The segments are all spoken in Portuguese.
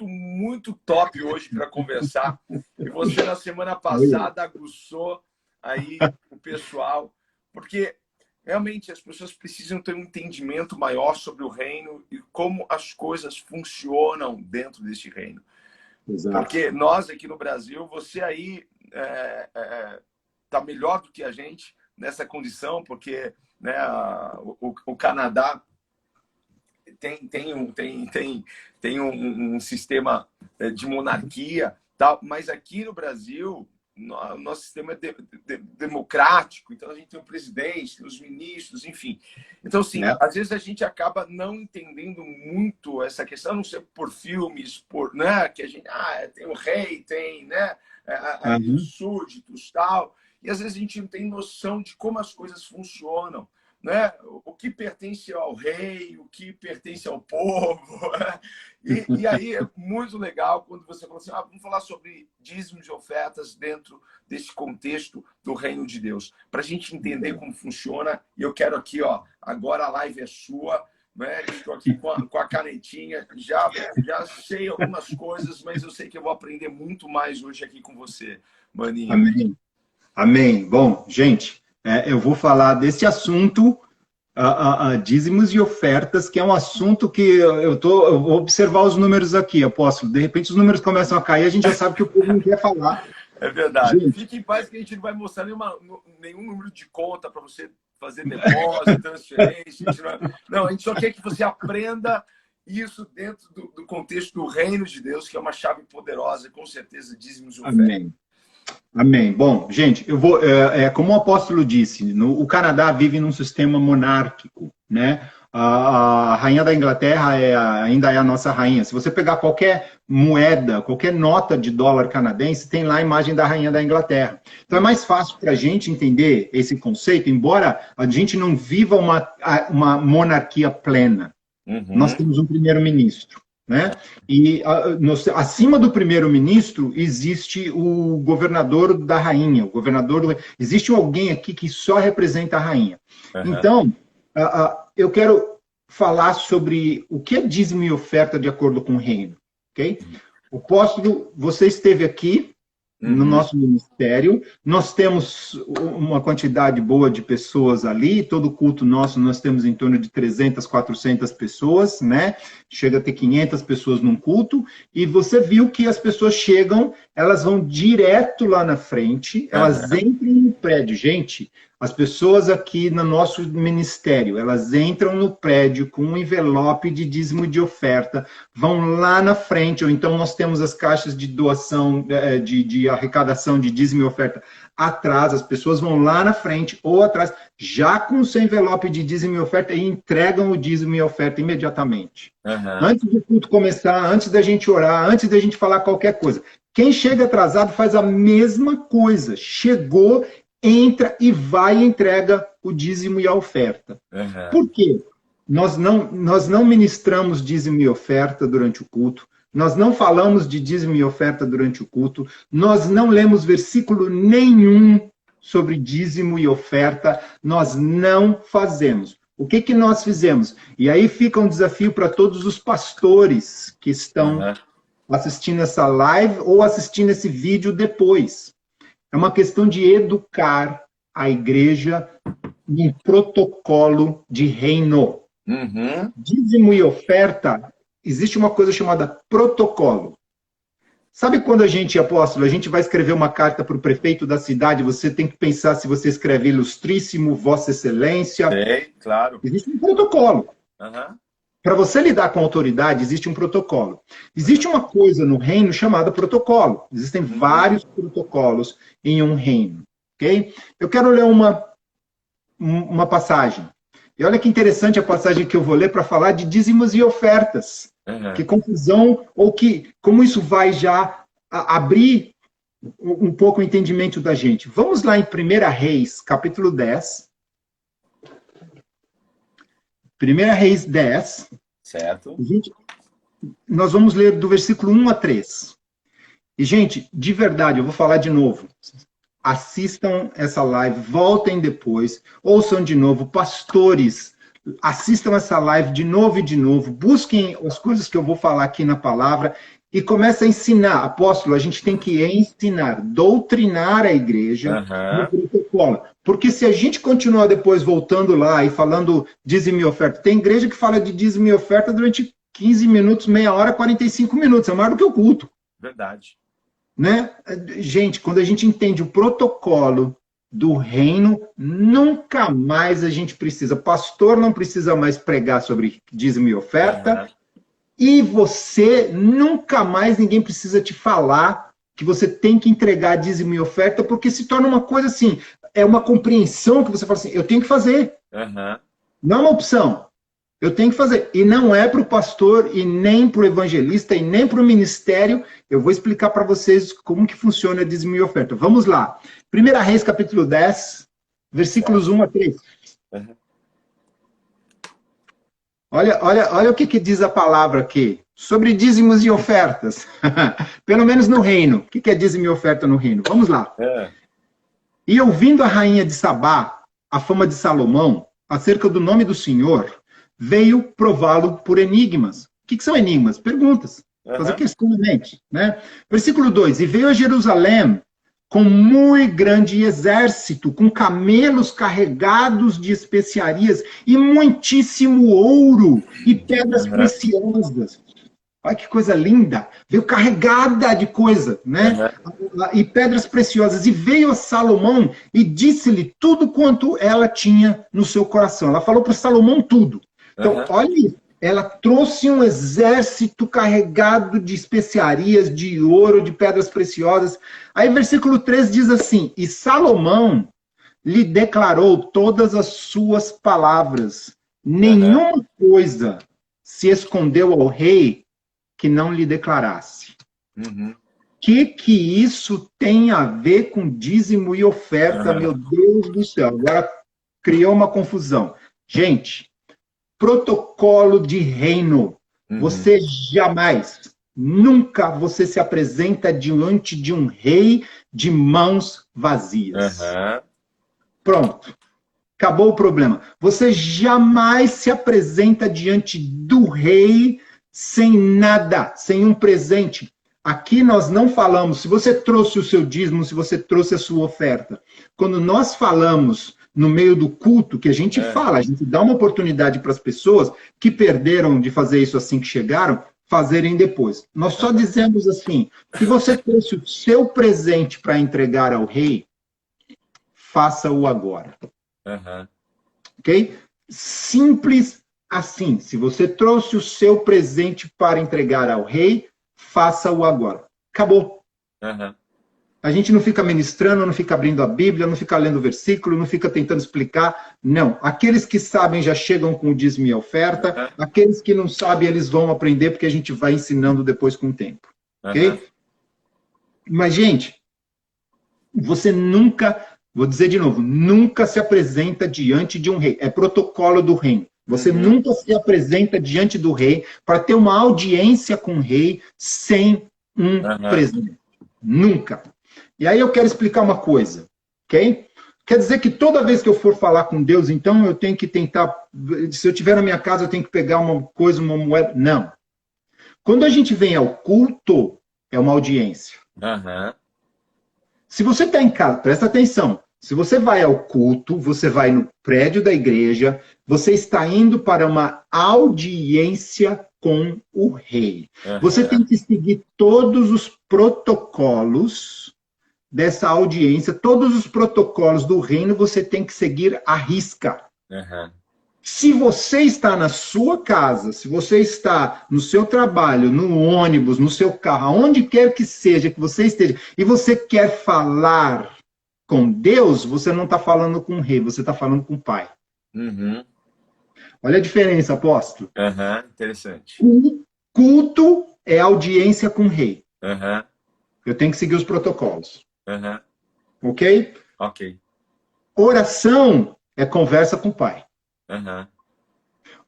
assunto muito top hoje para conversar. E você, na semana passada, aguçou aí o pessoal, porque realmente as pessoas precisam ter um entendimento maior sobre o reino e como as coisas funcionam dentro desse reino. Exato. Porque nós aqui no Brasil, você aí está melhor do que a gente nessa condição, porque né, o Canadá tem um sistema de monarquia, tal, mas aqui no Brasil o nosso sistema é democrático, então a gente tem o presidente, tem os ministros, enfim. Então, sim, às vezes a gente acaba não entendendo muito essa questão, não sei, por filmes, por, né, que a gente, tem o rei, tem, né, os súditos, tal, e às vezes a gente não tem noção de como as coisas funcionam, né? O que pertence ao rei, o que pertence ao povo. E aí é muito legal quando você fala assim, vamos falar sobre dízimos e ofertas dentro desse contexto do reino de Deus, para a gente entender como funciona. E eu quero aqui, agora a live é sua, né? Estou aqui com a canetinha, já sei algumas coisas, mas eu sei que eu vou aprender muito mais hoje aqui com você, Maninho. Amém. Amém. Bom, gente, eu vou falar desse assunto, dízimos e ofertas, que é um assunto que eu vou observar os números aqui, apóstolo. De repente os números começam a cair, a gente já sabe que o povo não quer falar. É verdade. Gente, fique em paz que a gente não vai mostrar nenhum número de conta para você fazer depósito, transferência. Não, a gente só quer que você aprenda isso dentro do contexto do reino de Deus, que é uma chave poderosa, com certeza, dízimos e ofertas. Amém. Amém. Bom, gente, eu vou, como o apóstolo disse, o Canadá vive num sistema monárquico, né? A rainha da Inglaterra ainda é a nossa rainha. Se você pegar qualquer moeda, qualquer nota de dólar canadense, tem lá a imagem da rainha da Inglaterra. Então é mais fácil para a gente entender esse conceito, embora a gente não viva uma monarquia plena. Nós temos um primeiro-ministro. Né? E acima do primeiro-ministro existe o governador da rainha, existe alguém aqui que só representa a rainha. Então, eu quero falar sobre o que é dízimo e oferta de acordo com o reino. Okay? O apóstolo, você esteve aqui no nosso ministério, nós temos uma quantidade boa de pessoas ali, todo culto nosso nós temos em torno de 300, 400 pessoas, né? Chega a ter 500 pessoas num culto, e você viu que as pessoas chegam, elas vão direto lá na frente, elas entram no prédio. Gente, as pessoas aqui no nosso ministério, elas entram no prédio com um envelope de dízimo e de oferta, vão lá na frente, ou então nós temos as caixas de doação, de arrecadação de dízimo e oferta atrás, as pessoas vão lá na frente ou atrás, já com o seu envelope de dízimo e oferta, e entregam o dízimo e oferta imediatamente. Antes do culto começar, antes da gente orar, antes da gente falar qualquer coisa. Quem chega atrasado faz a mesma coisa. Chegou, entra e vai e entrega o dízimo e a oferta. Por quê? Nós não ministramos dízimo e oferta durante o culto, nós não falamos de dízimo e oferta durante o culto, nós não lemos versículo nenhum sobre dízimo e oferta, nós não fazemos. O que nós fizemos? E aí fica um desafio para todos os pastores que estão assistindo essa live ou assistindo esse vídeo depois. É uma questão de educar a igreja em protocolo de reino. Dízimo e oferta, existe uma coisa chamada protocolo. Sabe quando a gente, apóstolo, a gente vai escrever uma carta para o prefeito da cidade, você tem que pensar se você escreve Ilustríssimo, Vossa Excelência. Claro. Existe um protocolo. Para você lidar com a autoridade, existe um protocolo. Existe uma coisa no reino chamada protocolo. Existem vários protocolos em um reino. Okay? Eu quero ler uma passagem. E olha que interessante a passagem que eu vou ler para falar de dízimos e ofertas. Que confusão, ou como isso vai já abrir um pouco o entendimento da gente. Vamos lá em 1 Reis, capítulo 10. 1 Reis 10. Certo. Nós vamos ler do versículo 1 a 3. E, gente, de verdade, eu vou falar de novo. Assistam essa live, voltem depois, ouçam de novo, pastores, assistam essa live de novo e de novo, busquem as coisas que eu vou falar aqui na palavra e começa a ensinar. Apóstolo, a gente tem que ensinar, doutrinar a igreja no protocolo. Porque se a gente continuar depois voltando lá e falando dízimo e oferta, tem igreja que fala de dízimo e oferta durante 15 minutos, meia hora, 45 minutos. É maior do que o culto. Verdade. Né? Gente, quando a gente entende o protocolo do reino, nunca mais a gente precisa. Pastor não precisa mais pregar sobre dízimo e oferta. E você, nunca mais ninguém precisa te falar que você tem que entregar dízimo e oferta, porque se torna uma coisa assim, é uma compreensão que você fala assim, eu tenho que fazer. Não é uma opção. Eu tenho que fazer. E não é para o pastor, e nem para o evangelista, e nem para o ministério. Eu vou explicar para vocês como que funciona dízimo e oferta. Vamos lá. 1 Reis, capítulo 10, versículos 1 a 3. Olha o que diz a palavra aqui. Sobre dízimos e ofertas. Pelo menos no reino. O que é dízimo e oferta no reino? Vamos lá. E ouvindo a rainha de Sabá, a fama de Salomão, acerca do nome do Senhor, veio prová-lo por enigmas. O que são enigmas? Perguntas. Fazer questionamento. Né? Versículo 2. E veio a Jerusalém com muito grande exército, com camelos carregados de especiarias e muitíssimo ouro e pedras preciosas. Olha que coisa linda. Veio carregada de coisa, né? E pedras preciosas. E veio a Salomão e disse-lhe tudo quanto ela tinha no seu coração. Ela falou para Salomão tudo. Então, olha isso. Ela trouxe um exército carregado de especiarias, de ouro, de pedras preciosas. Aí, versículo 3 diz assim, e Salomão lhe declarou todas as suas palavras. Nenhuma coisa se escondeu ao rei que não lhe declarasse. Que isso tem a ver com dízimo e oferta, meu Deus do céu? Agora criou uma confusão. Gente, protocolo de reino. Você jamais, nunca você se apresenta diante de um rei de mãos vazias. Pronto. Acabou o problema. Você jamais se apresenta diante do rei sem nada, sem um presente. Aqui nós não falamos, se você trouxe o seu dízimo, se você trouxe a sua oferta. Quando nós falamos no meio do culto, que a gente fala, a gente dá uma oportunidade para as pessoas que perderam de fazer isso assim que chegaram, fazerem depois. Nós só dizemos assim, se você trouxe o seu presente para entregar ao rei, faça-o agora. Ok? Simples assim. Se você trouxe o seu presente para entregar ao rei, faça-o agora. Acabou. A gente não fica ministrando, não fica abrindo a Bíblia, não fica lendo versículo, não fica tentando explicar. Não. Aqueles que sabem já chegam com o dízimo e a oferta. Aqueles que não sabem, eles vão aprender, porque a gente vai ensinando depois com o tempo. Ok? Mas, gente, você nunca, vou dizer de novo, nunca se apresenta diante de um rei. É protocolo do reino. Você nunca se apresenta diante do rei para ter uma audiência com o rei sem um presente. Nunca. E aí eu quero explicar uma coisa, ok? Quer dizer que toda vez que eu for falar com Deus, então eu tenho que tentar, se eu estiver na minha casa, eu tenho que pegar uma coisa, uma moeda. Não. Quando a gente vem ao culto, é uma audiência. Se você está em casa, presta atenção, se você vai ao culto, você vai no prédio da igreja, você está indo para uma audiência com o rei. Você tem que seguir todos os protocolos dessa audiência, todos os protocolos do reino você tem que seguir à risca. Se você está na sua casa, se você está no seu trabalho, no ônibus, no seu carro, aonde quer que seja que você esteja, e você quer falar com Deus, você não está falando com o rei, você está falando com o pai. Olha a diferença, apóstolo. Interessante. Culto é audiência com o rei. Eu tenho que seguir os protocolos. Ok? Ok. Oração é conversa com o pai.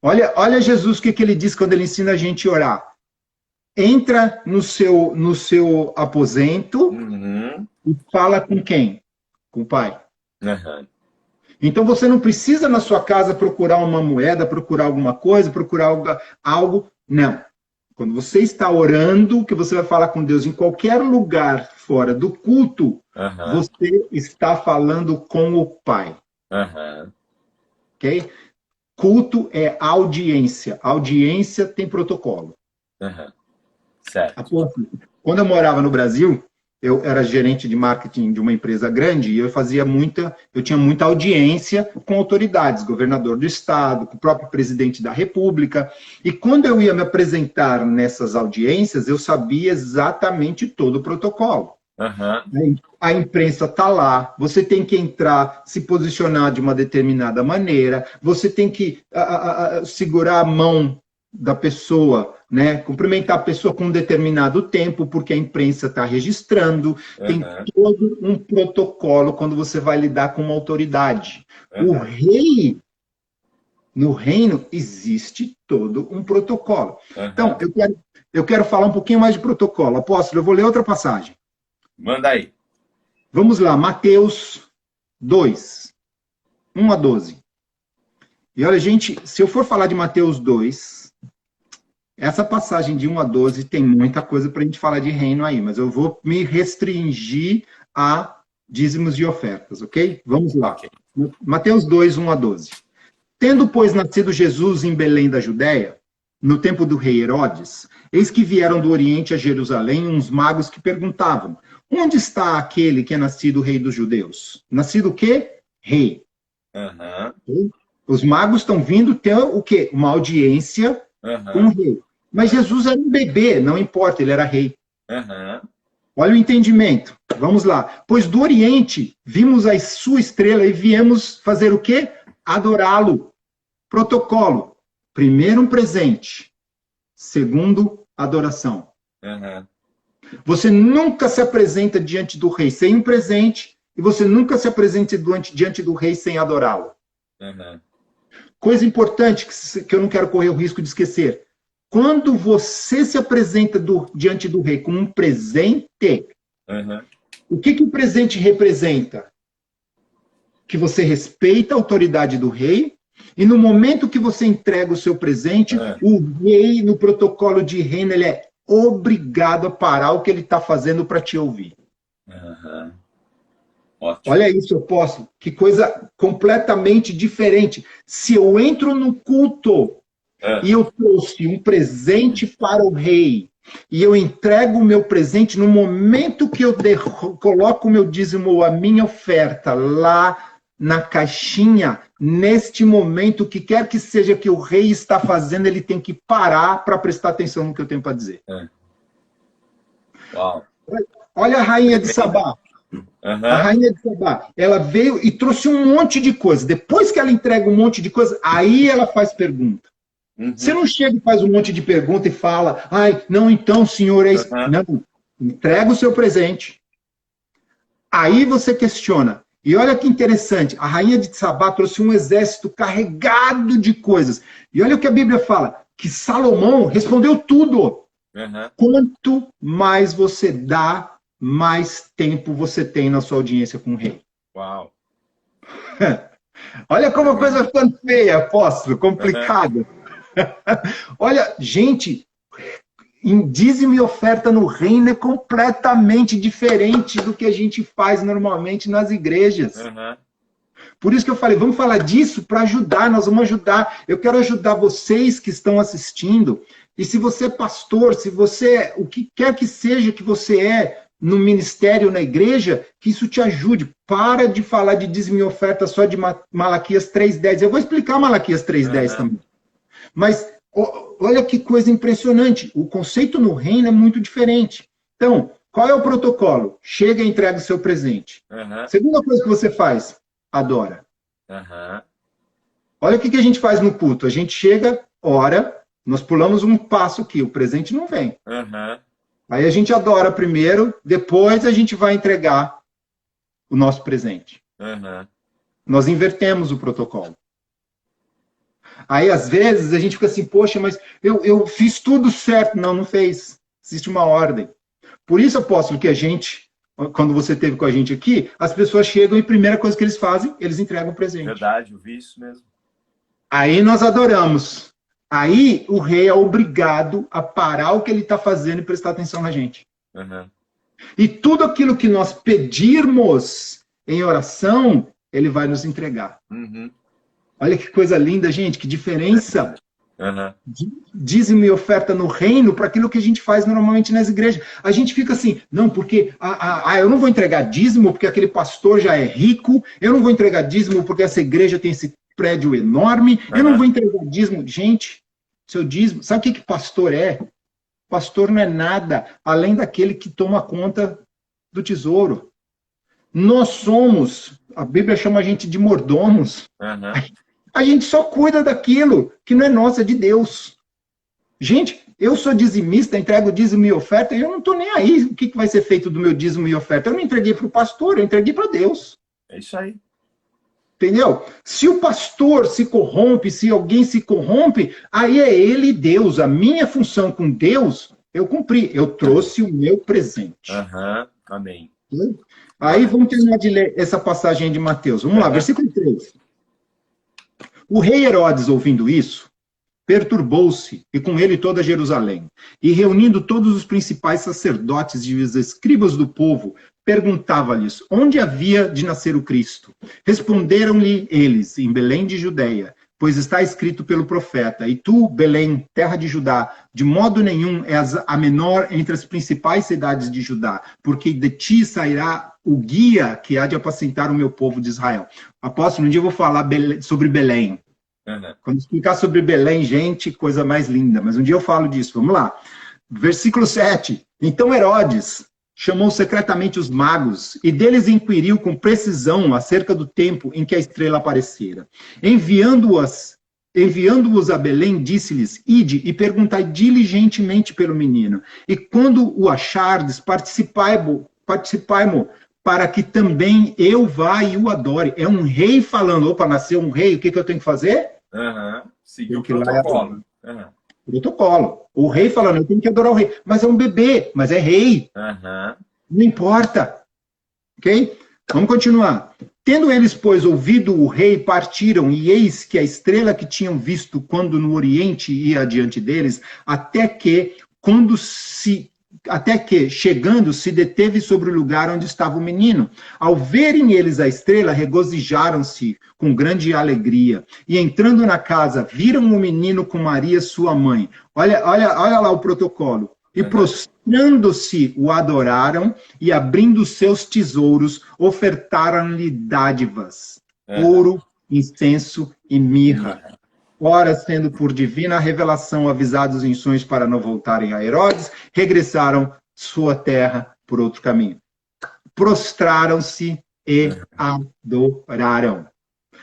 Olha Jesus, o que ele diz quando ele ensina a gente a orar. Entra no seu aposento e fala com quem? Com o pai. Então você não precisa na sua casa procurar uma moeda, procurar alguma coisa, procurar algo. Não. Quando você está orando, que você vai falar com Deus em qualquer lugar fora do culto, você está falando com o Pai. Ok? Culto é audiência. Audiência tem protocolo. Certo. Quando eu morava no Brasil, eu era gerente de marketing de uma empresa grande e eu tinha muita audiência com autoridades, governador do estado, com o próprio presidente da República. E quando eu ia me apresentar nessas audiências, eu sabia exatamente todo o protocolo. A imprensa está lá, você tem que entrar, se posicionar de uma determinada maneira, você tem que segurar a mão da pessoa, né? Cumprimentar a pessoa com um determinado tempo, porque a imprensa está registrando, tem todo um protocolo quando você vai lidar com uma autoridade. O rei, no reino, existe todo um protocolo. Então, eu quero falar um pouquinho mais de protocolo. Apóstolo, eu vou ler outra passagem. Manda aí. Vamos lá, Mateus 2, 1 a 12. E olha, gente, se eu for falar de Mateus 2, essa passagem de 1 a 12 tem muita coisa para a gente falar de reino aí, mas eu vou me restringir a dízimos e ofertas, ok? Vamos lá. Mateus 2, 1 a 12. Tendo, pois, nascido Jesus em Belém da Judéia, no tempo do rei Herodes, eis que vieram do Oriente a Jerusalém uns magos que perguntavam: onde está aquele que é nascido rei dos judeus? Nascido o quê? Rei. Os magos estão vindo ter o quê? Uma audiência com o rei. Mas Jesus era um bebê, não importa, ele era rei. Olha o entendimento. Vamos lá. Pois do Oriente vimos a sua estrela e viemos fazer o quê? Adorá-lo. Protocolo. Primeiro, um presente. Segundo, adoração. Você nunca se apresenta diante do rei sem um presente e você nunca se apresenta diante do rei sem adorá-lo. Coisa importante que eu não quero correr o risco de esquecer. Quando você se apresenta diante do rei com um presente, o que o presente representa? Que você respeita a autoridade do rei, e no momento que você entrega o seu presente, o rei, no protocolo de reino, ele é obrigado a parar o que ele está fazendo para te ouvir. Ótimo. Olha isso, apóstolo. Que coisa completamente diferente. Se eu entro no culto e eu trouxe um presente para o rei, e eu entrego o meu presente, no momento que eu coloco o meu dízimo ou a minha oferta lá na caixinha, neste momento, o que quer que seja que o rei está fazendo, ele tem que parar para prestar atenção no que eu tenho para dizer. Uau. Olha a rainha de Sabá. A rainha de Sabá, ela veio e trouxe um monte de coisa. Depois que ela entrega um monte de coisa, aí ela faz pergunta. Você não chega e faz um monte de pergunta e fala, ai, não, então, senhor, é isso. Não, entrega o seu presente. Aí você questiona. E olha que interessante, a rainha de Sabá trouxe um exército carregado de coisas. E olha o que a Bíblia fala, que Salomão respondeu tudo. Quanto mais você dá, mais tempo você tem na sua audiência com o rei. Uau. Olha como a coisa ficou feia, apóstolo, complicado. Olha, gente, em dízimo e oferta no reino é completamente diferente do que a gente faz normalmente nas igrejas. Por isso que eu falei, vamos falar disso para ajudar, nós vamos ajudar. Eu quero ajudar vocês que estão assistindo. E se você é pastor, se você, o que quer que seja que você é no ministério, na igreja, que isso te ajude. Para de falar de dízimo e oferta só de Malaquias 3:10. Eu vou explicar Malaquias 3:10 também. Mas olha que coisa impressionante. O conceito no reino é muito diferente. Então, qual é o protocolo? Chega e entrega o seu presente. Segunda coisa que você faz, adora. Olha o que a gente faz no culto. A gente chega, ora, nós pulamos um passo aqui, o presente não vem. Aí a gente adora primeiro, depois a gente vai entregar o nosso presente. Nós invertemos o protocolo. Aí, às vezes, a gente fica assim, poxa, mas eu fiz tudo certo. Não, não fez. Existe uma ordem. Por isso, apóstolo, que a gente, quando você esteve com a gente aqui, as pessoas chegam e a primeira coisa que eles fazem, eles entregam o presente. Verdade, eu vi isso mesmo. Aí nós adoramos. Aí o rei é obrigado a parar o que ele está fazendo e prestar atenção na gente. Uhum. E tudo aquilo que nós pedirmos em oração, ele vai nos entregar. Uhum. Olha que coisa linda, gente, que diferença. Uhum. Dízimo e oferta no reino para aquilo que a gente faz normalmente nas igrejas. A gente fica assim, não, porque eu não vou entregar dízimo porque aquele pastor já é rico, eu não vou entregar dízimo porque essa igreja tem esse prédio enorme, eu não vou entregar dízimo. Gente, seu dízimo, sabe o que pastor é? Pastor não é nada além daquele que toma conta do tesouro. Nós somos, a Bíblia chama a gente de mordomos. Uhum. A gente só cuida daquilo que não é nosso, é de Deus. Gente, eu sou dizimista, entrego dízimo e oferta, e eu não estou nem aí o que vai ser feito do meu dízimo e oferta. Eu não entreguei para o pastor, eu entreguei para Deus. É isso aí. Entendeu? Se o pastor se corrompe, se alguém se corrompe, aí é ele e Deus. A minha função com Deus, eu cumpri. Eu trouxe o meu presente. Uhum. Amém. Aí vamos terminar de ler essa passagem de Mateus. Vamos lá, versículo 3. O rei Herodes, ouvindo isso, perturbou-se, e com ele toda Jerusalém. E reunindo todos os principais sacerdotes e os escribas do povo, perguntava-lhes onde havia de nascer o Cristo. Responderam-lhe eles, em Belém de Judeia, pois está escrito pelo profeta, e tu, Belém, terra de Judá, de modo nenhum és a menor entre as principais cidades de Judá, porque de ti sairá o guia que há de apacentar o meu povo de Israel. Apóstolo, um dia eu vou falar sobre Belém. Uhum. Quando explicar sobre Belém, gente, coisa mais linda. Mas um dia eu falo disso. Vamos lá. Versículo 7. Então Herodes chamou secretamente os magos e deles inquiriu com precisão acerca do tempo em que a estrela aparecera. Enviando-os a Belém, disse-lhes, ide e perguntai diligentemente pelo menino. E quando o achardes, participai-mo, para que também eu vá e o adore. É um rei falando, opa, nasceu um rei, o que eu tenho que fazer? Uhum. Seguir o protocolo. Uhum. Protocolo. O rei falando, eu tenho que adorar o rei. Mas é um bebê, mas é rei. Uhum. Não importa. Ok? Vamos continuar. Tendo eles, pois, ouvido o rei, partiram, e eis que a estrela que tinham visto quando no Oriente ia adiante deles, até que, chegando, se deteve sobre o lugar onde estava o menino. Ao verem eles a estrela, regozijaram-se com grande alegria. E entrando na casa, viram o menino com Maria, sua mãe. Olha lá o protocolo. E prostrando-se, o adoraram, e abrindo seus tesouros, ofertaram-lhe dádivas, ouro, incenso e mirra. Ora, sendo por divina revelação avisados em sonhos para não voltarem a Herodes, regressaram sua terra por outro caminho. Prostraram-se e adoraram.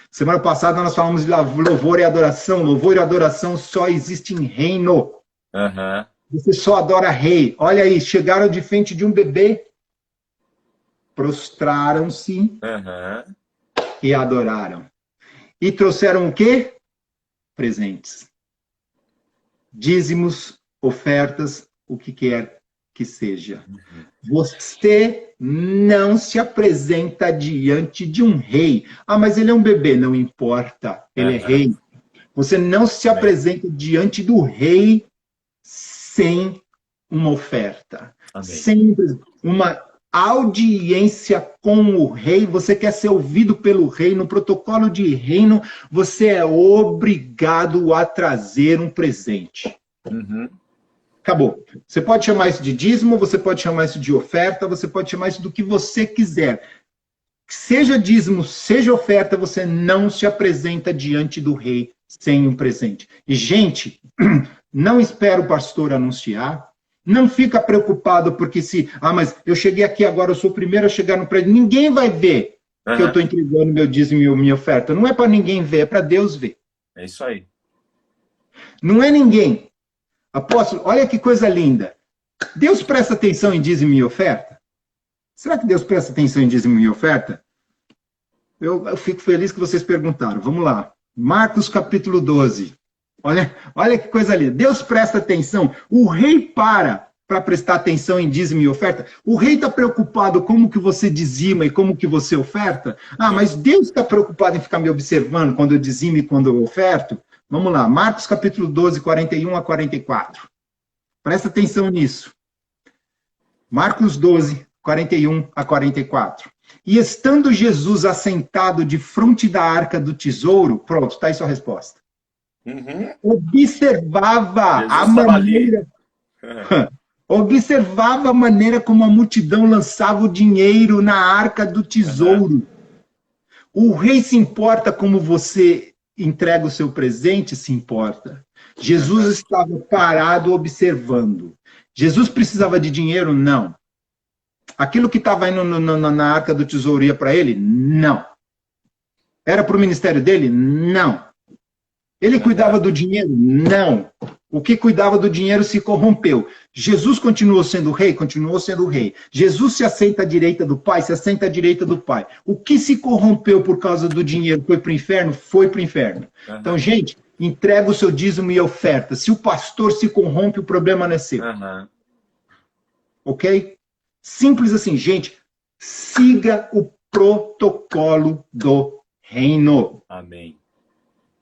Semana passada nós falamos de louvor e adoração. Louvor e adoração só existe em reino. Uhum. Você só adora rei. Olha aí, chegaram de frente de um bebê, prostraram-se e adoraram. E trouxeram o quê? Presentes. Dízimos, ofertas, o que quer que seja. Você não se apresenta diante de um rei. Ah, mas ele é um bebê. Não importa. Ele é rei. Você não se apresenta diante do rei sem uma oferta. Sem uma audiência com o rei, você quer ser ouvido pelo rei, no protocolo de reino, você é obrigado a trazer um presente. Acabou. Você pode chamar isso de dízimo, você pode chamar isso de oferta, você pode chamar isso do que você quiser. Seja dízimo, seja oferta, você não se apresenta diante do rei sem um presente. E, gente, não espera o pastor anunciar. Não fica preocupado porque mas eu cheguei aqui agora, eu sou o primeiro a chegar no prédio. Ninguém vai ver que eu estou entregando meu dízimo e minha oferta. Não é para ninguém ver, é para Deus ver. É isso aí. Não é ninguém. Apóstolo, olha que coisa linda. Deus presta atenção em dízimo e oferta? Será que Deus presta atenção em dízimo e oferta? Eu fico feliz que vocês perguntaram. Vamos lá. Marcos capítulo 12. Olha que coisa linda. Deus presta atenção. O rei para prestar atenção em dízimo e oferta. O rei está preocupado como que você dizima e como que você oferta. Ah, mas Deus está preocupado em ficar me observando quando eu dizimo e quando eu oferto. Vamos lá, Marcos capítulo 12, 41 a 44. Presta atenção nisso. Marcos 12, 41 a 44. E estando Jesus assentado defronte da arca do tesouro, pronto, está aí sua resposta. Observava a maneira... Observava a maneira como a multidão lançava o dinheiro na arca do tesouro. O rei se importa como você entrega o seu presente? Se importa. Jesus estava parado observando. Jesus precisava de dinheiro? Não. Aquilo que estava indo na arca do tesouro ia para ele? Não. Era para o ministério dele? Não. Ele cuidava do dinheiro? Não. O que cuidava do dinheiro se corrompeu. Jesus continuou sendo rei? Continuou sendo rei. Jesus se assenta à direita do Pai? Se assenta à direita do Pai. O que se corrompeu por causa do dinheiro foi para o inferno? Foi para o inferno. Então, gente, entrega o seu dízimo e oferta. Se o pastor se corrompe, o problema não é seu. Ok? Simples assim, gente. Siga o protocolo do reino. Amém.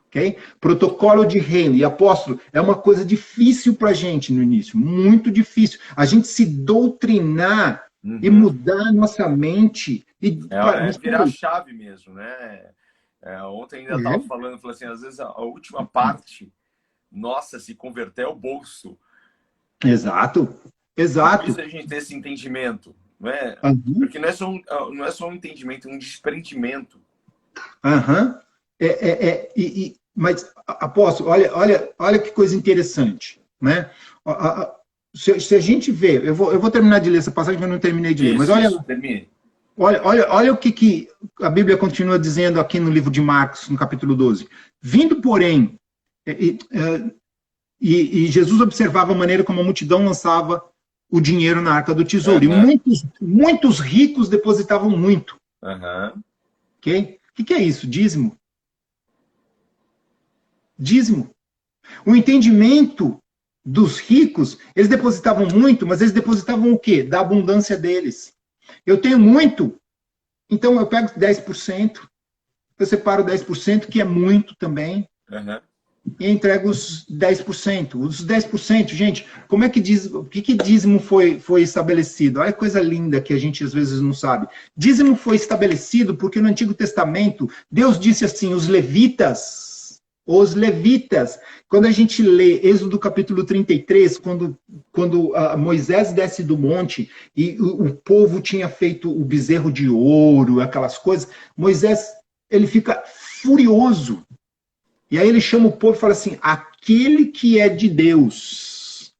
Okay? Protocolo de reino. E apóstolo, é uma coisa difícil para a gente no início. Muito difícil. A gente se doutrinar e mudar a nossa mente. Virar a chave mesmo, né? Ontem ainda estava falando assim, às vezes a última parte nossa se converter é o bolso. Exato. Exato. Por isso a gente ter esse entendimento. Não é? Porque não é só um entendimento, é um desprendimento. Mas, apóstolo, olha que coisa interessante, né? Se a gente vê, eu vou terminar de ler essa passagem, mas não terminei de ler, mas olha o que a Bíblia continua dizendo aqui no livro de Marcos, no capítulo 12. Vindo, porém, e Jesus observava a maneira como a multidão lançava o dinheiro na arca do tesouro, e muitos ricos depositavam muito. Ok? O que é isso? Dízimo. Dízimo. O entendimento dos ricos, eles depositavam muito, mas eles depositavam o quê? Da abundância deles. Eu tenho muito, então eu pego 10%, eu separo 10%, que é muito também, e entrego os 10%. Os 10%, gente, como é que diz, o que dízimo foi estabelecido? Olha que coisa linda que a gente às vezes não sabe. Dízimo foi estabelecido porque no Antigo Testamento, Deus disse assim, os levitas, quando a gente lê Êxodo capítulo 33, quando Moisés desce do monte e o povo tinha feito o bezerro de ouro, aquelas coisas, Moisés, ele fica furioso. E aí ele chama o povo e fala assim, aquele que é de Deus,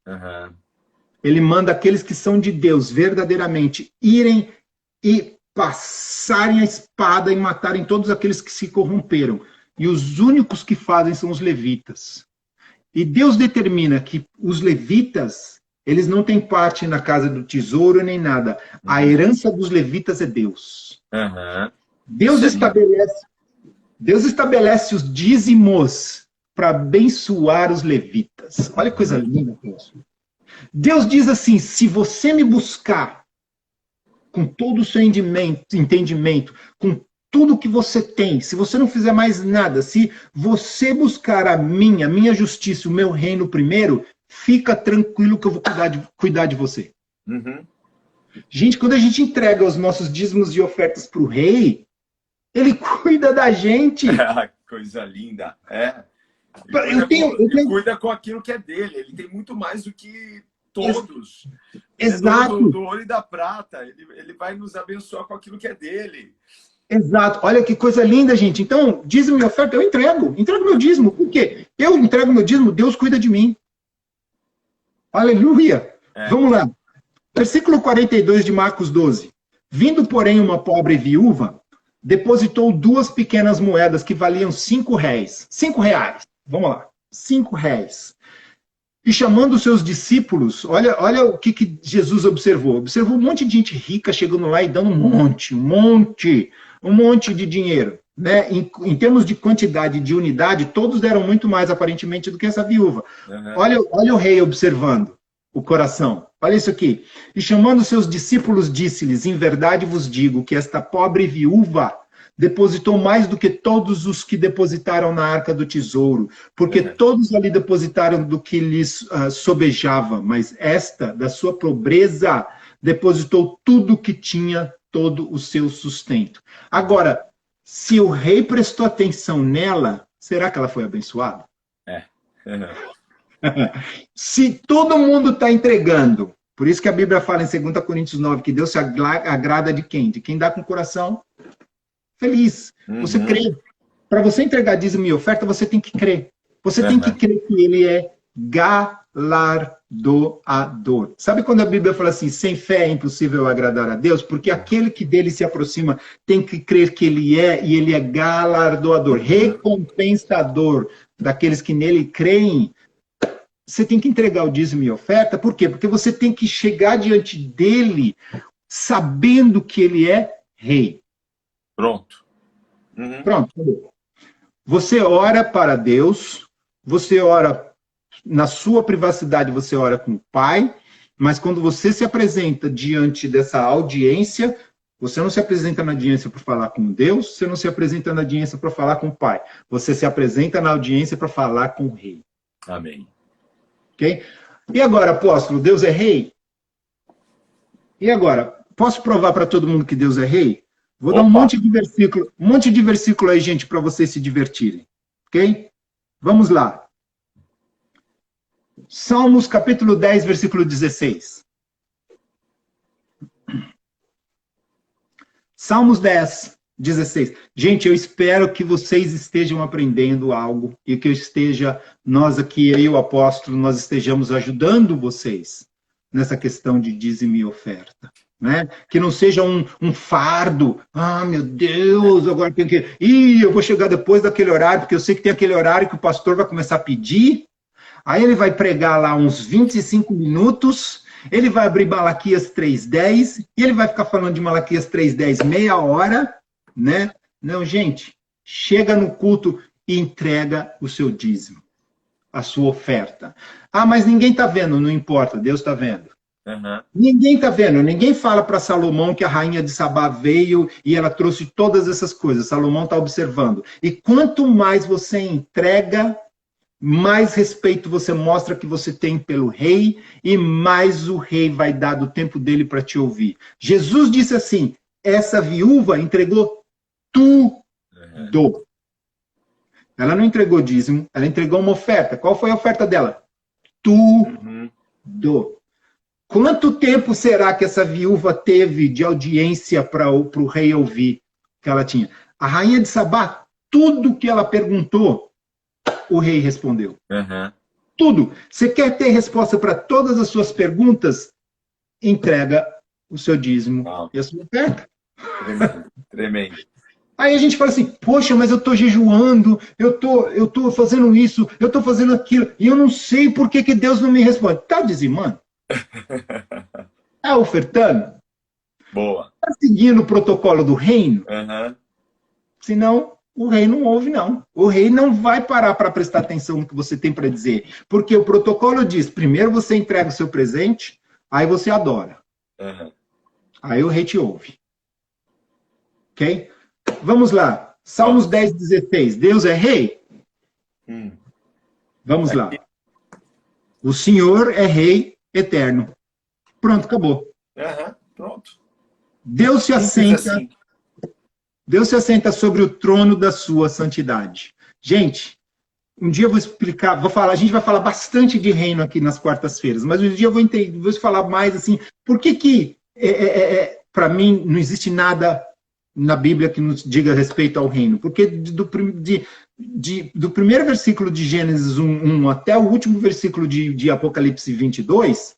ele manda aqueles que são de Deus, verdadeiramente, irem e passarem a espada e matarem todos aqueles que se corromperam. E os únicos que fazem são os levitas. E Deus determina que os levitas, eles não têm parte na casa do tesouro nem nada. A herança dos levitas é Deus. Deus estabelece os dízimos para abençoar os levitas. Olha que coisa linda, pessoal. Deus diz assim, se você me buscar com todo o seu entendimento, com tudo que você tem, se você não fizer mais nada, se você buscar a minha justiça, o meu reino primeiro, fica tranquilo que eu vou cuidar de você. Gente, quando a gente entrega os nossos dízimos e ofertas para o rei, ele cuida da gente. Coisa linda. Ele cuida com aquilo que é dele. Ele tem muito mais do que todos. Exato. Do ouro e da prata. Ele vai nos abençoar com aquilo que é dele. Exato. Olha que coisa linda, gente. Então, dízimo e oferta, eu entrego. Entrego meu dízimo. Por quê? Eu entrego meu dízimo, Deus cuida de mim. Aleluia. Vamos lá. Versículo 42 de Marcos 12. Vindo, porém, uma pobre viúva, depositou 2 pequenas moedas que valiam 5 réis. 5 reais. Vamos lá. 5 réis. E chamando os seus discípulos, olha o que Jesus observou. Observou um monte de gente rica chegando lá e dando um monte de dinheiro. Né? Em termos de quantidade, de unidade, todos deram muito mais, aparentemente, do que essa viúva. Olha o rei observando o coração. Olha isso aqui. E chamando seus discípulos, disse-lhes, em verdade vos digo que esta pobre viúva depositou mais do que todos os que depositaram na arca do tesouro, porque todos ali depositaram do que lhes sobejava, mas esta, da sua pobreza, depositou tudo que tinha, todo o seu sustento. Agora, se o rei prestou atenção nela, será que ela foi abençoada? Se todo mundo está entregando, por isso que a Bíblia fala em 2 Coríntios 9, que Deus se agrada de quem? De quem dá com o coração feliz. Você crê. Para você entregar dízimo e oferta, você tem que crer. Você tem que crer que ele é galardoador. Sabe quando a Bíblia fala assim, sem fé é impossível agradar a Deus? Porque aquele que dele se aproxima tem que crer que ele é, e ele é galardoador, recompensador daqueles que nele creem. Você tem que entregar o dízimo e oferta, por quê? Porque você tem que chegar diante dele sabendo que ele é rei. Pronto. Pronto. Você ora para Deus, você ora na sua privacidade, você ora com o Pai, mas quando você se apresenta diante dessa audiência, você não se apresenta na audiência para falar com Deus, você não se apresenta na audiência para falar com o Pai. Você se apresenta na audiência para falar com o Rei. Amém. Ok? E agora, apóstolo, Deus é rei? E agora, posso provar para todo mundo que Deus é rei? Vou dar um monte de versículo aí, gente, para vocês se divertirem. Ok? Vamos lá. Salmos capítulo 10, versículo 16. Salmos 10, 16. Gente, eu espero que vocês estejam aprendendo algo e que nós aqui, eu e o apóstolo, nós estejamos ajudando vocês nessa questão de dízimo e oferta. Né? Que não seja um fardo. Ah, meu Deus, agora tem que... eu vou chegar depois daquele horário, porque eu sei que tem aquele horário que o pastor vai começar a pedir. Aí ele vai pregar lá uns 25 minutos, ele vai abrir Malaquias 3:10, e ele vai ficar falando de Malaquias 3:10 meia hora, né? Não, gente, chega no culto e entrega o seu dízimo, a sua oferta. Ah, mas ninguém está vendo, não importa, Deus está vendo. Ninguém está vendo, ninguém fala para Salomão que a rainha de Sabá veio e ela trouxe todas essas coisas, Salomão está observando. E quanto mais você entrega, mais respeito você mostra que você tem pelo rei, e mais o rei vai dar do tempo dele para te ouvir. Jesus disse assim, essa viúva entregou tudo. Ela não entregou dízimo, ela entregou uma oferta. Qual foi a oferta dela? Tudo. Quanto tempo será que essa viúva teve de audiência para o rei ouvir que ela tinha? A rainha de Sabá, tudo que ela perguntou, o rei respondeu. Tudo. Você quer ter resposta para todas as suas perguntas? Entrega o seu dízimo e a sua oferta. Tremendo. Aí a gente fala assim, poxa, mas eu estou jejuando, eu tô fazendo isso, eu estou fazendo aquilo, e eu não sei por que Deus não me responde. Está dizimando? Está ofertando? Boa. Está seguindo o protocolo do reino? Senão, o rei não ouve, não. O rei não vai parar para prestar atenção no que você tem para dizer. Porque o protocolo diz, primeiro você entrega o seu presente, aí você adora. Aí o rei te ouve. Ok? Vamos lá. Salmos 10, 16. Deus é rei? Vamos lá. O Senhor é rei eterno. Pronto, acabou. Pronto. Deus se assenta... Deus se assenta sobre o trono da sua santidade. Gente, um dia eu vou explicar, a gente vai falar bastante de reino aqui nas quartas-feiras, mas um dia eu vou falar mais assim, por que para mim, não existe nada na Bíblia que nos diga respeito ao reino? Porque do primeiro versículo de Gênesis 1 até o último versículo de Apocalipse 22,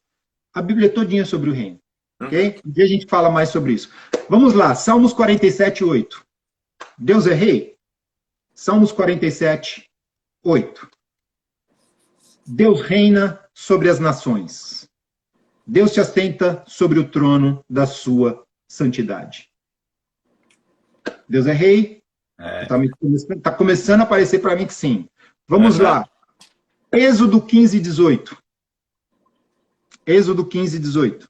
a Bíblia é todinha sobre o reino. Okay? Um dia a gente fala mais sobre isso. Vamos lá, Salmos 47, 8. Deus é rei? Salmos 47, 8. Deus reina sobre as nações. Deus se assenta sobre o trono da sua santidade. Deus é rei? Está começando a aparecer para mim que sim. Vamos lá. Êxodo 15, 18. Êxodo 15, 18.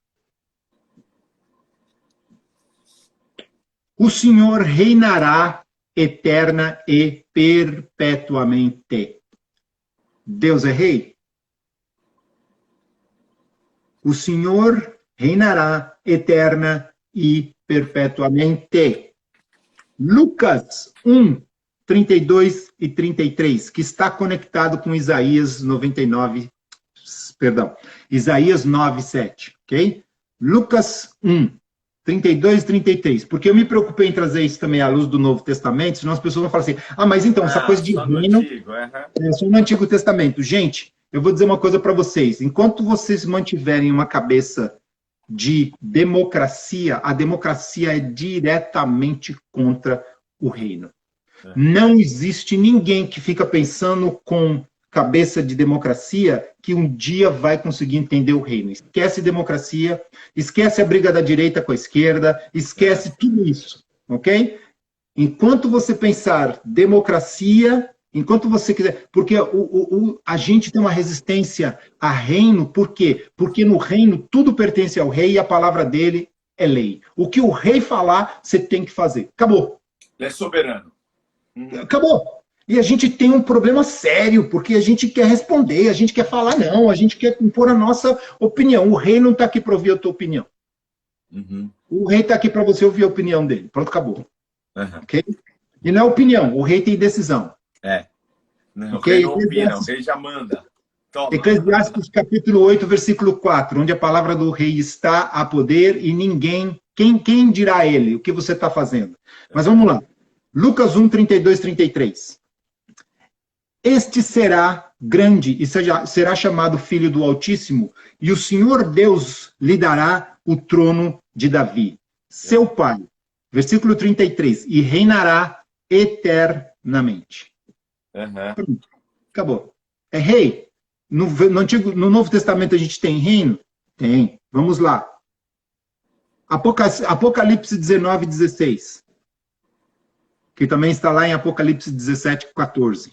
O Senhor reinará eterna e perpetuamente. Deus é rei? O Senhor reinará eterna e perpetuamente. Lucas 1, 32 e 33, que está conectado com Isaías 99, perdão, Isaías 9, 7, ok? Lucas 1, 32 e 33, porque eu me preocupei em trazer isso também à luz do Novo Testamento, senão as pessoas vão falar assim, mas então, essa coisa de reino é só no Antigo Testamento. Gente, eu vou dizer uma coisa para vocês, enquanto vocês mantiverem uma cabeça de democracia, a democracia é diretamente contra o reino. Não existe ninguém que fica pensando com cabeça de democracia que um dia vai conseguir entender o reino. Esquece democracia, esquece a briga da direita com a esquerda, esquece tudo isso, ok? Enquanto você pensar democracia, enquanto você quiser... Porque a gente tem uma resistência a reino, por quê? Porque no reino tudo pertence ao rei e a palavra dele é lei. O que o rei falar, você tem que fazer. Acabou. Ele é soberano. Acabou. E a gente tem um problema sério, porque a gente quer responder, a gente quer falar não, a gente quer impor a nossa opinião. O rei não está aqui para ouvir a tua opinião. O rei está aqui para você ouvir a opinião dele. Pronto, acabou. Ok? E não é opinião, o rei tem decisão. Não, okay? O rei não opina, o rei já manda. Toma. Eclesiastes capítulo 8, versículo 4, onde a palavra do rei está a poder e ninguém... Quem dirá a ele o que você está fazendo? Mas vamos lá. Lucas 1, 32, 33. Este será grande e será chamado Filho do Altíssimo, e o Senhor Deus lhe dará o trono de Davi, seu pai. Versículo 33. E reinará eternamente. Acabou. É rei. No Novo Testamento a gente tem reino? Tem. Vamos lá. Apocalipse 19, 16. Que também está lá em Apocalipse 17, 14.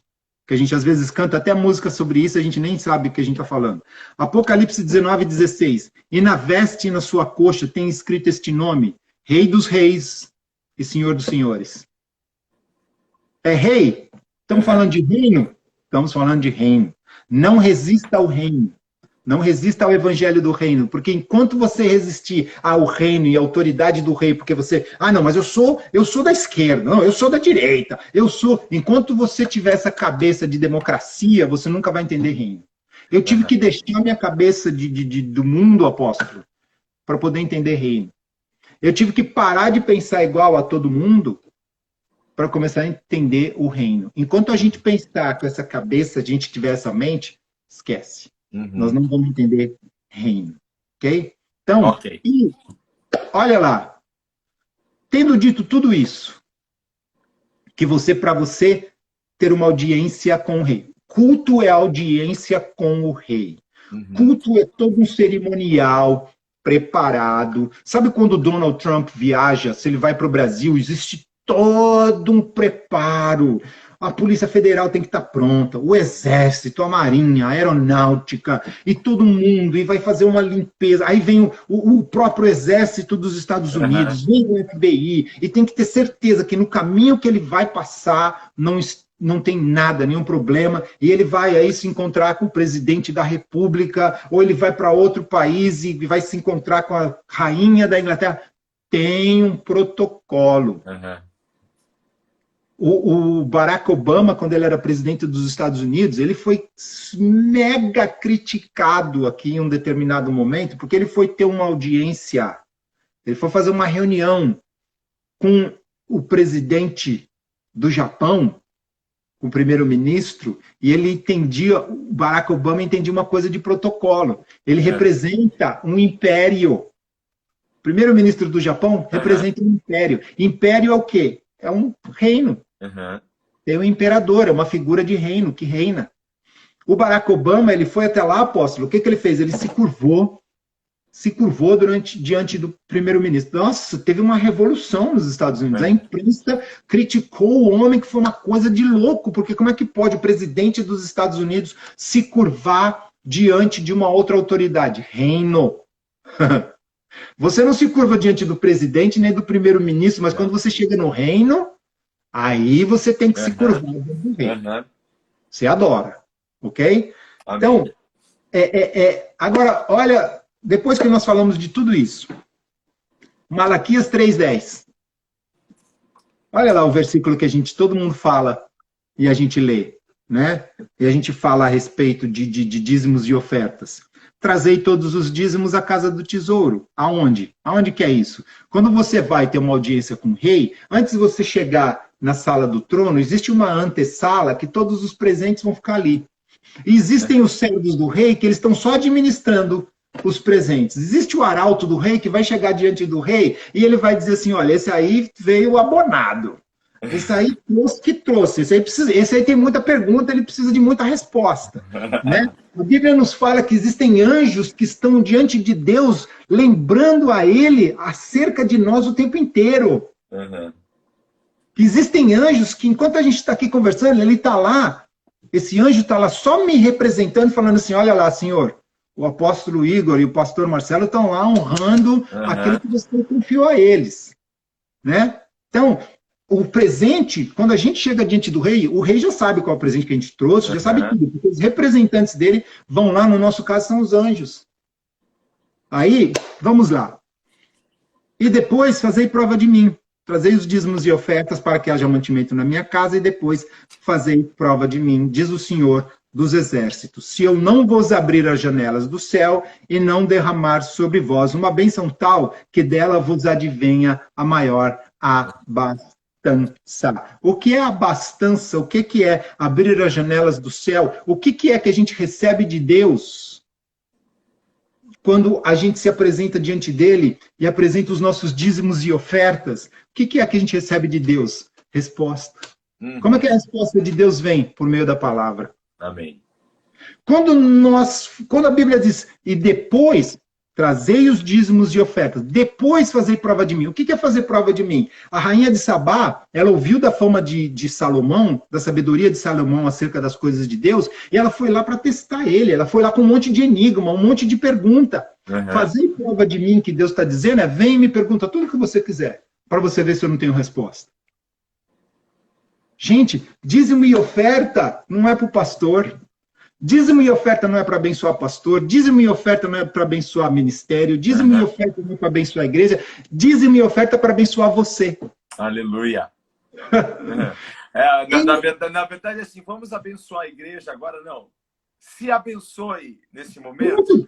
Que a gente às vezes canta até música sobre isso, a gente nem sabe o que a gente está falando. Apocalipse 19, 16. E na veste e na sua coxa tem escrito este nome, Rei dos Reis e Senhor dos Senhores. É rei? Estamos falando de reino? Estamos falando de reino. Não resista ao reino. Não resista ao evangelho do reino, porque enquanto você resistir ao reino e à autoridade do rei, porque você, não, mas eu sou da esquerda, não, eu sou da direita, enquanto você tiver essa cabeça de democracia, você nunca vai entender reino. Eu tive que deixar minha cabeça do mundo, apóstolo, para poder entender reino. Eu tive que parar de pensar igual a todo mundo para começar a entender o reino. Enquanto a gente pensar com essa cabeça, a gente tiver essa mente, esquece. Nós não vamos entender reino. Ok? Então, E, olha lá. Tendo dito tudo isso, que para você ter uma audiência com o rei. Culto é audiência com o rei. Culto é todo um cerimonial preparado. Sabe quando Donald Trump viaja, se ele vai para o Brasil, existe todo um preparo. A Polícia Federal tem que estar pronta, o Exército, a Marinha, a Aeronáutica, e todo mundo, e vai fazer uma limpeza. Aí vem o próprio Exército dos Estados Unidos, vem o FBI, e tem que ter certeza que no caminho que ele vai passar não tem nada, nenhum problema, e ele vai aí se encontrar com o presidente da República, ou ele vai para outro país e vai se encontrar com a rainha da Inglaterra. Tem um protocolo. O Barack Obama, quando ele era presidente dos Estados Unidos, ele foi mega criticado aqui em um determinado momento, porque ele foi ter uma audiência, ele foi fazer uma reunião com o presidente do Japão, com o primeiro-ministro, e ele entendia, o Barack Obama entendia uma coisa de protocolo. Ele representa um império. O primeiro-ministro do Japão representa um império. Império é o quê? É um reino. Tem um imperador, é uma figura de reino, que reina. O Barack Obama, ele foi até lá, apóstolo, o que ele fez? Ele se curvou diante do primeiro-ministro. Nossa, teve uma revolução nos Estados Unidos. A imprensa criticou o homem, que foi uma coisa de louco, porque como é que pode o presidente dos Estados Unidos se curvar diante de uma outra autoridade? Reino. Você não se curva diante do presidente nem do primeiro-ministro, mas quando você chega no reino, aí você tem que se curvar diante do reino. Você adora, ok? Amém. Então, agora, olha, depois que nós falamos de tudo isso, Malaquias 3:10. Olha lá o versículo que todo mundo fala e a gente lê, né? E a gente fala a respeito de dízimos e ofertas. Trazei todos os dízimos à casa do tesouro. Aonde? Aonde que é isso? Quando você vai ter uma audiência com o rei, antes de você chegar na sala do trono, existe uma antessala que todos os presentes vão ficar ali. E existem os servos do rei que eles estão só administrando os presentes. Existe o arauto do rei que vai chegar diante do rei e ele vai dizer assim, olha, esse aí veio abonado. Esse aí trouxe. Esse aí tem muita pergunta, ele precisa de muita resposta. Né? A Bíblia nos fala que existem anjos que estão diante de Deus, lembrando a ele acerca de nós o tempo inteiro. Existem anjos que, enquanto a gente está aqui conversando, ele está lá, esse anjo está lá só me representando, falando assim, olha lá, senhor, o apóstolo Igor e o pastor Marcelo estão lá honrando aquilo que você confiou a eles. Né? Então, o presente, quando a gente chega diante do rei, o rei já sabe qual é o presente que a gente trouxe, já sabe tudo, porque os representantes dele vão lá, no nosso caso, são os anjos. Aí, vamos lá. E depois, fazei prova de mim. Trazei os dízimos e ofertas para que haja mantimento na minha casa, e depois fazei prova de mim, diz o Senhor dos Exércitos. Se eu não vos abrir as janelas do céu e não derramar sobre vós uma bênção tal, que dela vos advenha a maior abastança. O que é abastança? O que é abrir as janelas do céu? O que é que a gente recebe de Deus quando a gente se apresenta diante dele e apresenta os nossos dízimos e ofertas? O que é que a gente recebe de Deus? Resposta. Como é que a resposta de Deus vem? Por meio da palavra. Amém. Quando a Bíblia diz, e depois trazei os dízimos e ofertas, depois fazei prova de mim. O que é fazer prova de mim? A rainha de Sabá, ela ouviu da fama de Salomão, da sabedoria de Salomão acerca das coisas de Deus, e ela foi lá para testar ele, ela foi lá com um monte de enigma, um monte de pergunta. Fazer prova de mim, que Deus está dizendo, vem e me pergunta tudo o que você quiser, para você ver se eu não tenho resposta. Gente, dízimo e oferta não é para o pastor. Dízimo e oferta não é para abençoar pastor, dízimo e oferta não é para abençoar ministério, dízimo e oferta não é para abençoar a igreja, dízimo e oferta é para abençoar você. Aleluia. Na verdade, assim, vamos abençoar a igreja agora, não. Se abençoe nesse momento.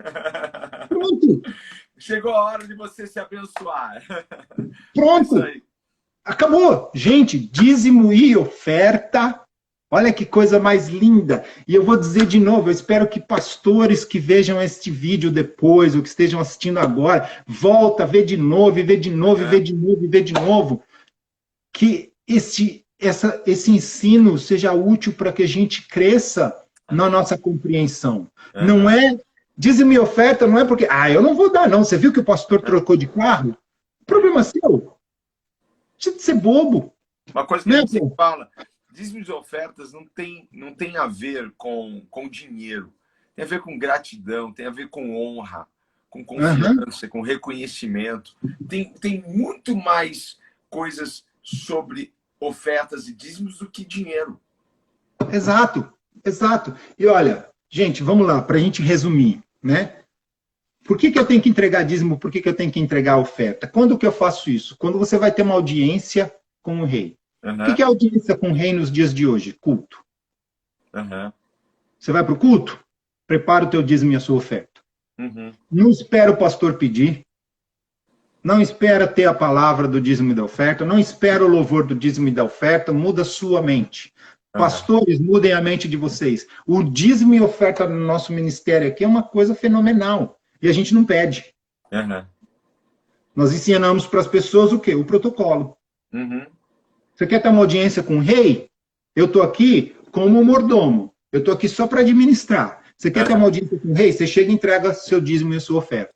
Pronto. Chegou a hora de você se abençoar. Pronto. Acabou. Gente, dízimo e oferta. Olha que coisa mais linda. E eu vou dizer de novo, eu espero que pastores que vejam este vídeo depois, ou que estejam assistindo agora, volta, vê de novo, e vê de novo, e vê de novo, e vê de novo. Que esse ensino seja útil para que a gente cresça na nossa compreensão. Não é, dízimo e oferta, não é porque, eu não vou dar não, você viu que o pastor trocou de carro? Problema seu. Deixa de ser bobo. Uma coisa que a gente sempre fala, dízimos e ofertas não tem a ver com dinheiro. Tem a ver com gratidão, tem a ver com honra, com confiança, com reconhecimento. Tem muito mais coisas sobre ofertas e dízimos do que dinheiro. Exato, exato. E olha, gente, vamos lá, para a gente resumir, né? Por que eu tenho que entregar dízimo? Por que eu tenho que entregar oferta? Quando que eu faço isso? Quando você vai ter uma audiência com o rei. O que é audiência com o rei nos dias de hoje? Culto. Você vai para o culto? Prepara o teu dízimo e a sua oferta. Não espera o pastor pedir. Não espera ter a palavra do dízimo e da oferta. Não espera o louvor do dízimo e da oferta. Muda sua mente. Pastores, mudem a mente de vocês. O dízimo e oferta no nosso ministério aqui é uma coisa fenomenal. E a gente não pede. Nós ensinamos para as pessoas o quê? O protocolo. Você quer ter uma audiência com o rei? Eu estou aqui como mordomo. Eu estou aqui só para administrar. Você quer ter uma audiência com o rei? Você chega e entrega seu dízimo e a sua oferta.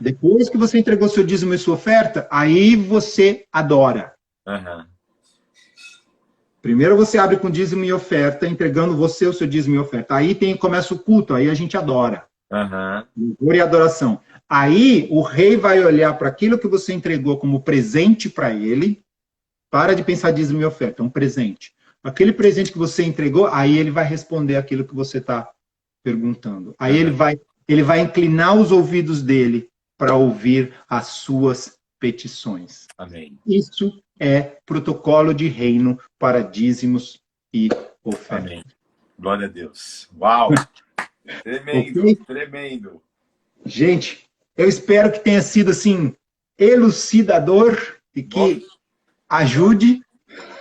Depois que você entregou seu dízimo e sua oferta, aí você adora. Primeiro você abre com dízimo e oferta, entregando você o seu dízimo e oferta. Aí começa o culto, aí a gente adora. Louvor e adoração. Aí o rei vai olhar para aquilo que você entregou como presente para ele. Para de pensar dízimo e oferta, é um presente. Aquele presente que você entregou, aí ele vai responder aquilo que você está perguntando. Aí ele vai inclinar os ouvidos dele para ouvir as suas petições. Amém. Isso é protocolo de reino para dízimos e oferta. Amém. Glória a Deus. Uau! Tremendo, Okay? tremendo. Gente, eu espero que tenha sido assim elucidador e que ajude.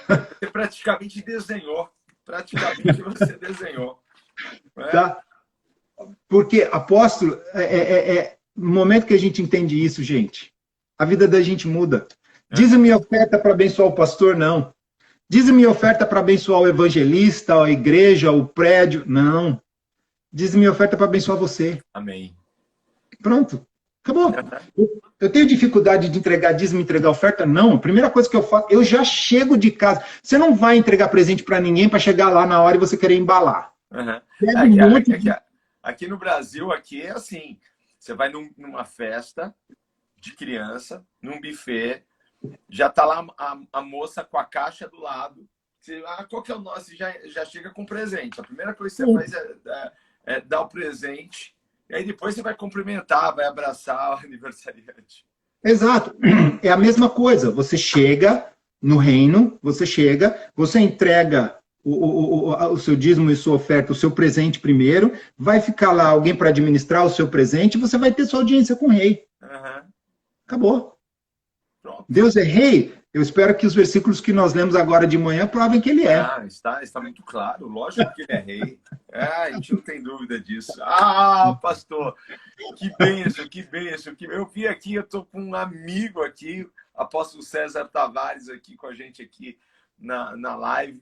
Você praticamente desenhou. Praticamente você desenhou. Né? Tá? Porque, apóstolo, no momento que a gente entende isso, gente, a vida da gente muda. Dízimo e oferta para abençoar o pastor, não. Dízimo e oferta para abençoar o evangelista, a igreja, o prédio, não. Dízimo e oferta para abençoar você. Amém. Pronto. Acabou. Eu tenho dificuldade de entregar dízimo e entregar oferta? Não. A primeira coisa que eu faço, eu já chego de casa. Você não vai entregar presente para ninguém para chegar lá na hora e você querer embalar. Aqui no Brasil, aqui é assim. Você vai numa festa de criança, num buffet, já tá lá a moça com a caixa do lado. Você, qual que é o nosso? Já chega com presente. A primeira coisa que você faz é dar o presente. E aí depois você vai cumprimentar, vai abraçar o aniversariante. Exato. É a mesma coisa. Você chega no reino, você entrega o seu dízimo e sua oferta, o seu presente primeiro, vai ficar lá alguém para administrar o seu presente e você vai ter sua audiência com o rei. Acabou. Pronto. Deus é rei. Eu espero que os versículos que nós lemos agora de manhã provem que ele é. Está muito claro. Lógico que ele é rei. A gente não tem dúvida disso. Pastor, que bênção, que bênção. Eu vi aqui, eu estou com um amigo aqui, apóstolo César Tavares, aqui com a gente aqui na live.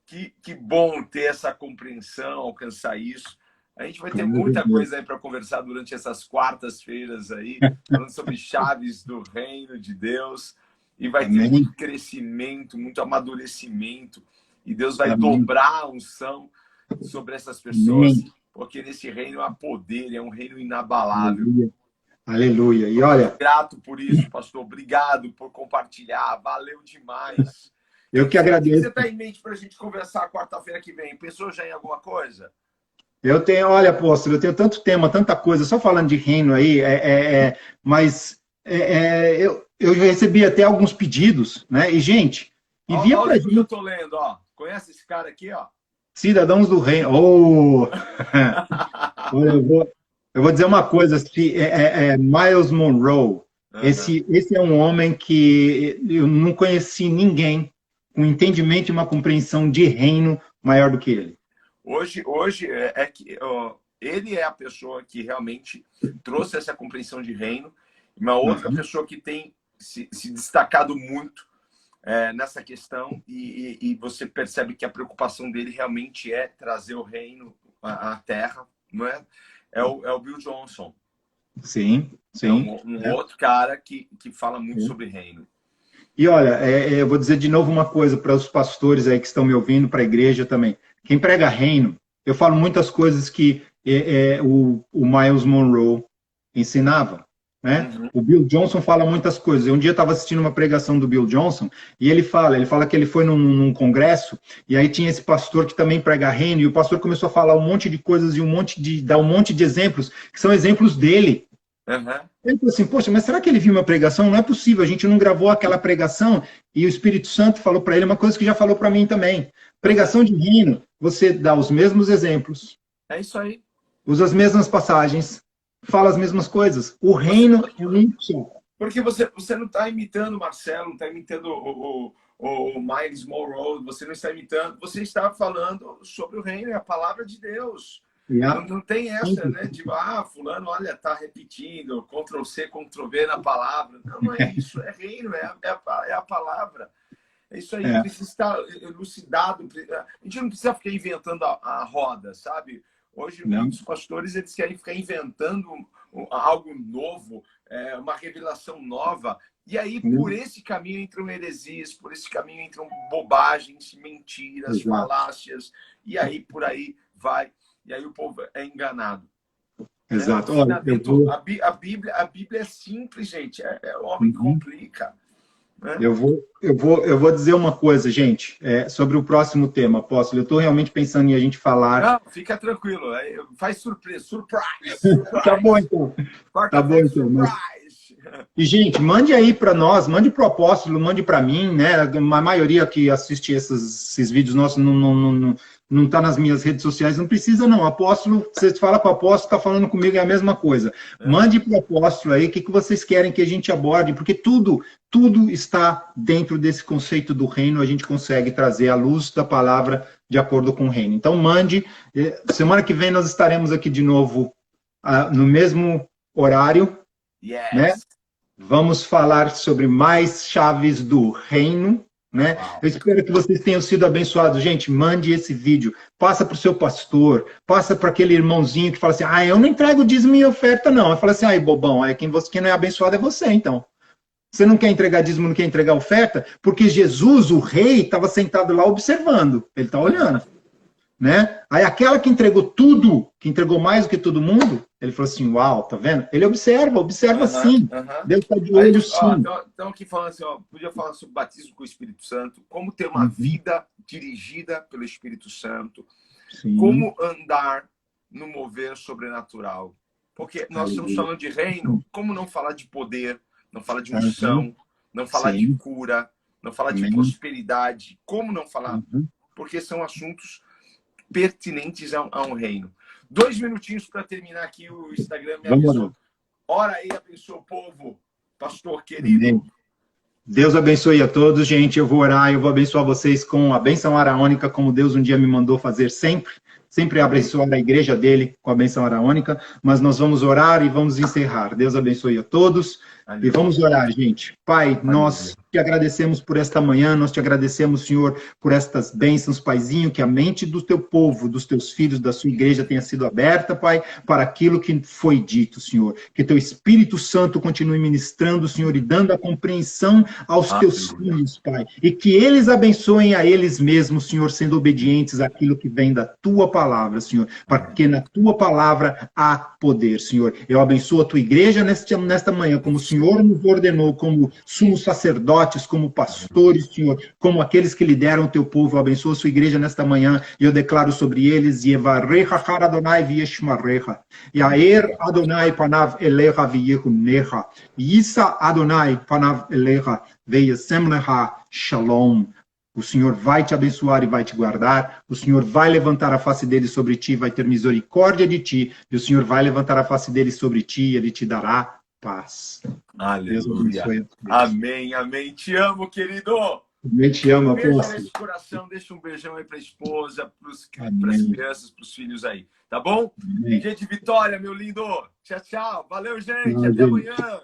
Que bom ter essa compreensão, alcançar isso. A gente vai ter muita coisa aí para conversar durante essas quartas-feiras aí, falando sobre chaves do reino de Deus. E vai ter muito crescimento, muito amadurecimento. E Deus vai dobrar a unção sobre essas pessoas. Porque nesse reino há poder, é um reino inabalável. Aleluia. E olha... Grato por isso, pastor. Obrigado por compartilhar. Valeu demais. Eu que agradeço. O que você está em mente para a gente conversar quarta-feira que vem? Pensou já em alguma coisa? Eu tenho, olha, apóstolo, eu tenho tanto tema, tanta coisa, só falando de reino aí, eu já recebi até alguns pedidos, né? E, gente, envia pra gente. Que eu tô lendo, ó. Conhece esse cara aqui, ó? Cidadãos do Reino. Oh! Olha, eu vou dizer uma coisa, Miles Monroe. Esse é um homem que eu não conheci ninguém com entendimento e uma compreensão de reino maior do que ele. Hoje ele é a pessoa que realmente trouxe essa compreensão de reino. Uma outra pessoa que tem se destacado muito nessa questão e você percebe que a preocupação dele realmente é trazer o reino à terra, não é? É o Bill Johnson. Sim. Um outro cara que fala muito sobre reino. E olha, eu vou dizer de novo uma coisa para os pastores aí que estão me ouvindo, para a igreja também. Quem prega reino, eu falo muitas coisas que o Miles Monroe ensinava. Né? O Bill Johnson fala muitas coisas. Um dia eu estava assistindo uma pregação do Bill Johnson e ele fala que ele foi num congresso e aí tinha esse pastor que também prega reino e o pastor começou a falar um monte de coisas e dar um monte de exemplos que são exemplos dele. Ele falou assim, poxa, mas será que ele viu uma pregação? Não é possível, a gente não gravou aquela pregação e o Espírito Santo falou para ele uma coisa que já falou para mim também. Pregação de reino, você dá os mesmos exemplos. É isso aí. Usa as mesmas passagens, fala as mesmas coisas. O reino é um só. Porque você não está imitando o Marcelo, não está imitando o Miles Monroe, você não está imitando, você está falando sobre o reino, é a palavra de Deus. Não tem essa, né? De, fulano, olha, tá repetindo, Ctrl-C, Ctrl-V na palavra. Não é isso, é reino, é a palavra. É isso aí, precisa estar elucidado. A gente não precisa ficar inventando a roda, sabe? Hoje, muitos pastores, eles querem ficar inventando algo novo, uma revelação nova. E aí, por esse caminho entram heresias, por esse caminho entram bobagens, mentiras, falácias. E aí, por aí vai. E aí o povo é enganado. Exato. É um ensinamento, a Bíblia é simples, gente. É o homem que complica. Né? Eu vou dizer uma coisa, gente, sobre o próximo tema, apóstolo. Eu estou realmente pensando em a gente falar. Não, fica tranquilo. Faz surpresa. Surprise! Tá bom, então. Tá bom, então. Surprise! E, gente, mande aí para nós, mande para o apóstolo, mande para mim, né? A maioria que assiste esses vídeos nossos não está nas minhas redes sociais, não precisa não. Apóstolo, você fala para o apóstolo, está falando comigo, é a mesma coisa. Mande para o apóstolo aí o que vocês querem que a gente aborde, porque tudo está dentro desse conceito do reino, a gente consegue trazer a luz da palavra de acordo com o reino. Então, mande. Semana que vem nós estaremos aqui de novo no mesmo horário. Yes. Né? Vamos falar sobre mais chaves do reino, né? Eu espero que vocês tenham sido abençoados. Gente, mande esse vídeo, passa para o seu pastor, passa para aquele irmãozinho que fala assim, eu não entrego dízimo e oferta, não. Eu falo assim, bobão, quem não é abençoado é você, então. Você não quer entregar dízimo, não quer entregar oferta? Porque Jesus, o rei, estava sentado lá observando, ele está olhando. Né? Aí aquela que entregou tudo, que entregou mais do que todo mundo, ele falou assim, uau, tá vendo? Ele observa sim. Deus está de olho sim. Então aqui falando assim, podia falar sobre batismo com o Espírito Santo, como ter uma vida dirigida pelo Espírito Santo, como andar no mover sobrenatural. Porque nós estamos falando de reino, como não falar de poder, não falar de unção, não falar de cura, não falar de prosperidade, como não falar? Porque são assuntos pertinentes a um reino. 2 minutinhos para terminar aqui, o Instagram me avisou. Ora aí, abençoa o povo, pastor querido. Amém. Deus abençoe a todos, gente. Eu vou orar, eu vou abençoar vocês com a bênção araônica, como Deus um dia me mandou fazer sempre. Sempre abençoar a igreja dele com a bênção araônica, mas nós vamos orar e vamos encerrar. Deus abençoe a todos. Aleluia. E vamos orar, gente. Pai, nós te agradecemos por esta manhã, nós te agradecemos, Senhor, por estas bênçãos, Paizinho, que a mente do teu povo, dos teus filhos, da sua igreja tenha sido aberta, Pai, para aquilo que foi dito, Senhor. Que teu Espírito Santo continue ministrando, Senhor, e dando a compreensão aos teus filhos, Pai. E que eles abençoem a eles mesmos, Senhor, sendo obedientes àquilo que vem da tua palavra, Senhor. Porque na tua palavra há poder, Senhor. Eu abençoo a tua igreja nesta manhã, como o Senhor nos ordenou, como sumos sacerdotes, como pastores, Senhor, como aqueles que lideram o teu povo. Eu abençoo a sua igreja nesta manhã e eu declaro sobre eles, Yevarecha har Adonai v'yeshmarecha, Yair Adonai panav elecha v'yehunecha, Yisa Adonai panav elecha v'yasem lecha shalom. O Senhor vai te abençoar e vai te guardar. O Senhor vai levantar a face dele sobre ti, vai ter misericórdia de ti. E o Senhor vai levantar a face dele sobre ti e ele te dará paz. Aleluia. Amém, amém. Te amo, querido. Eu te amo, apóstolo. Beijo nesse coração. Deixa um beijão aí para a esposa, para as crianças, para os filhos aí. Tá bom? Amém. Dia de vitória, meu lindo. Tchau, tchau. Valeu, gente. Até amanhã.